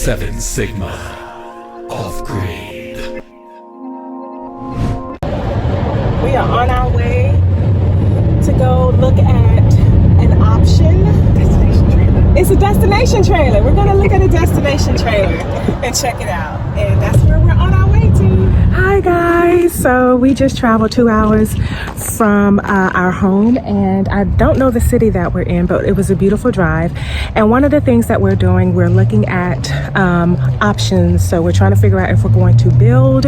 7 Sigma off-grade. We are on our way to go look at an option. Destination trailer. It's a destination trailer. We're going to look at a destination trailer and check it out. And that's where we're on our way to. Hi guys. So we just traveled 2 hours from our home, and I don't know the city that we're in, but it was a beautiful drive. And one of the things that we're doing, we're looking at options. So we're trying to figure out if we're going to build.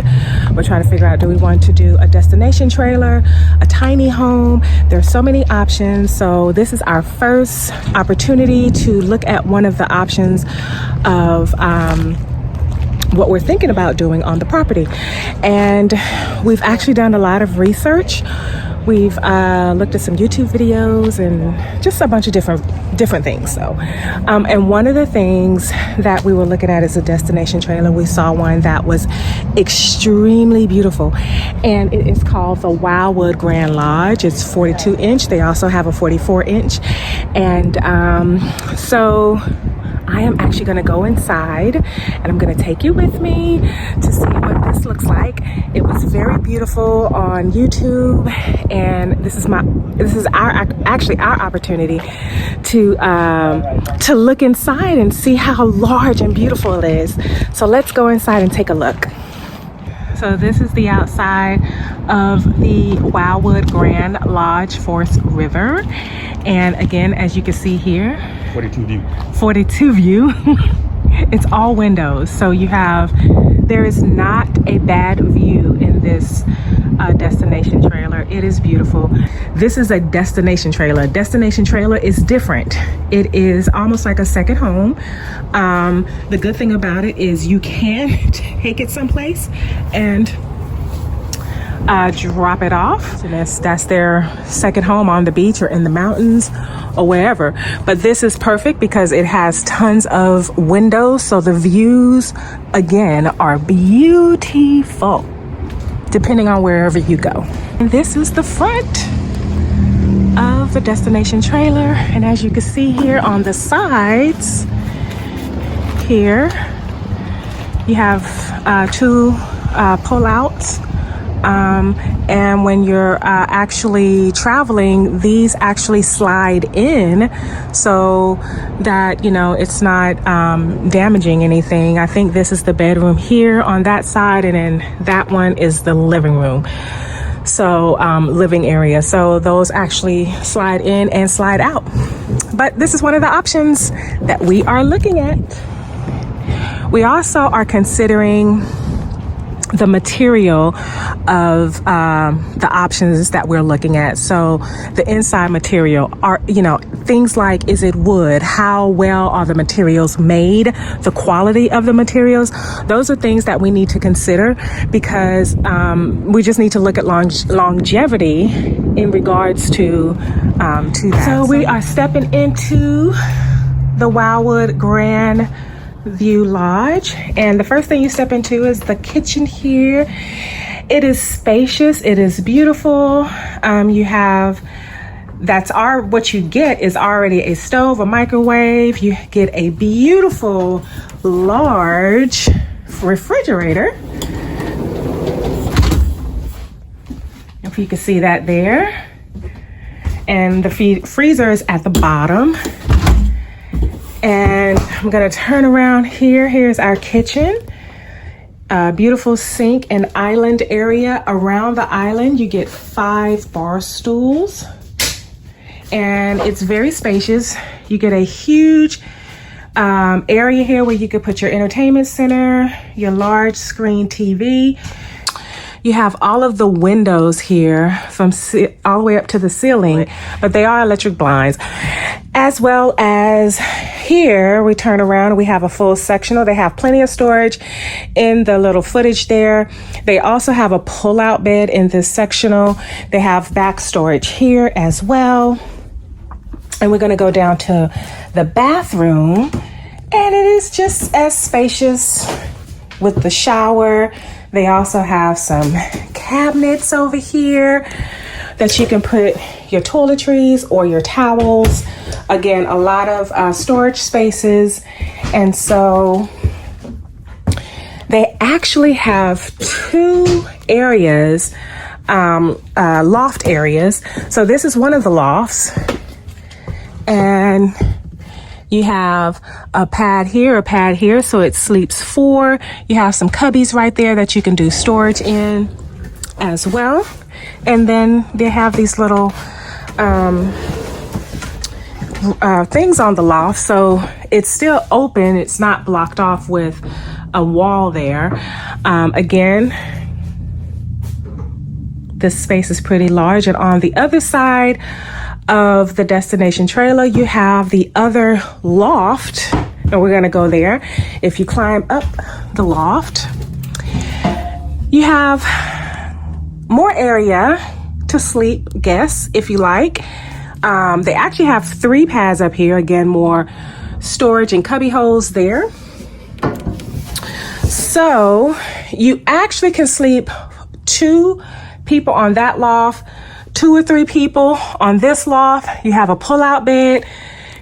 We're trying to figure out, do we want to do a destination trailer, a tiny home? There's so many options. So this is our first opportunity to look at one of the options of what we're thinking about doing on the property. And we've actually done a lot of research. We've looked at some YouTube videos and just a bunch of different things. So, and one of the things that we were looking at is a destination trailer. We saw one that was extremely beautiful, and it is called the Wildwood Grand Lodge. It's 42-inch. They also have a 44-inch, and so I am actually going to go inside, and I'm going to take you with me to see what this looks like. It was very beautiful on YouTube, and this is our opportunity to look inside and see how large and beautiful it is. So let's go inside and take a look. So this is the outside of the Wildwood Grand Lodge Forest River. And again, as you can see here, 42 view. It's all windows. So there is not a bad view in this destination trailer. It is beautiful. This is a destination trailer. A destination trailer is different. It is almost like a second home. The good thing about it is you can take it someplace and drop it off. So that's their second home on the beach or in the mountains or wherever. But this is perfect because it has tons of windows, so the views again are beautiful depending on wherever you go. And this is the front of the destination trailer, and as you can see here on the sides here, you have two pull-outs. And when you're actually traveling, these actually slide in so that, you know, it's not damaging anything. I think this is the bedroom here on that side, and then that one is the living room. So living area. So those actually slide in and slide out. But this is one of the options that we are looking at. We also are considering the material of the options that we're looking at. So the inside material are, you know, things like, is it wood? How well are the materials made? The quality of the materials? Those are things that we need to consider because we just need to look at longevity in regards to that. So we are stepping into the Wildwood Grand View Lodge, and the first thing you step into is the kitchen here. It is spacious, it is beautiful. What you get is already a stove, a microwave. You get a beautiful large refrigerator, if you can see that there, and the freezer is at the bottom. And I'm gonna turn around here. Here's our kitchen. Beautiful sink and island area. Around the island, you get 5 bar stools. And it's very spacious. You get a huge area here where you could put your entertainment center, your large screen TV. You have all of the windows here from all the way up to the ceiling, but they are electric blinds. As well as here, we turn around and we have a full sectional. They have plenty of storage in the little footage there. They also have a pull-out bed in this sectional. They have back storage here as well. And we're going to go down to the bathroom, and it is just as spacious with the shower. They also have some cabinets over here that you can put your toiletries or your towels. Again, a lot of storage spaces. And so They actually have two areas, loft areas. So this is one of the lofts, and you have a pad here, so it sleeps 4. You have some cubbies right there that you can do storage in as well. And then they have these little things on the loft, so it's still open. It's not blocked off with a wall there. Again, this space is pretty large. And on the other side of the destination trailer, you have the other loft, and we're gonna go there. If you climb up the loft, you have more area to sleep guests if you like. They actually have 3 pads up here. Again, more storage and cubby holes there. So you actually can sleep 2 people on that loft, 2 or 3 people on this loft. You have a pull-out bed.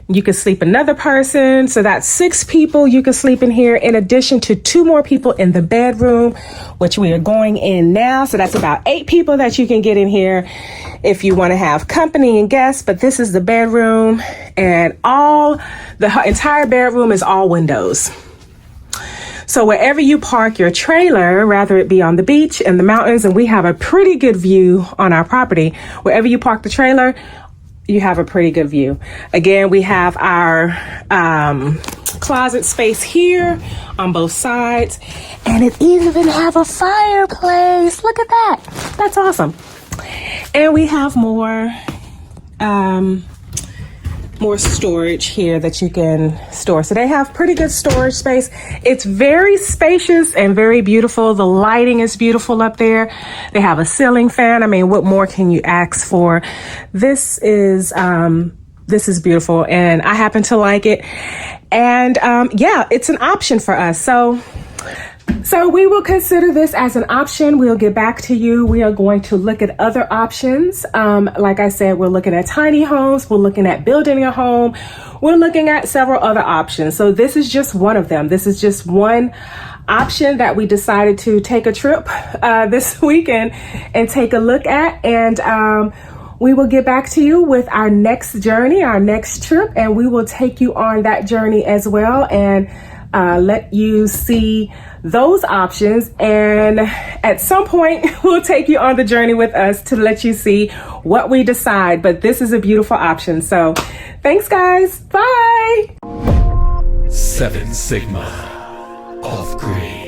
You can sleep another person. So that's 6 people you can sleep in here, in addition to 2 more people in the bedroom, which we are going in now. So that's about 8 people that you can get in here if you want to have company and guests. But this is the bedroom, and the entire bedroom is all windows. So wherever you park your trailer, rather it be on the beach, in the mountains, and we have a pretty good view on our property, wherever you park the trailer, you have a pretty good view. Again, we have our closet space here on both sides, and it even have a fireplace. Look at that. That's awesome. And we have more storage here that you can store. So they have pretty good storage space. It's very spacious and very beautiful. The lighting is beautiful up there. They have a ceiling fan. I mean, what more can you ask for? This is beautiful, and I happen to like it. And yeah, it's an option for us. So we will consider this as an option. We'll get back to you. We are going to look at other options. Like I said, we're looking at tiny homes. We're looking at building a home. We're looking at several other options. So this is just one of them. This is just one option that we decided to take a trip this weekend and take a look at. And we will get back to you with our next journey, our next trip, and we will take you on that journey as well, and let you see those options. And at some point, we'll take you on the journey with us to let you see what we decide. But this is a beautiful option. So thanks, guys. Bye. 7 Sigma. Off-grid.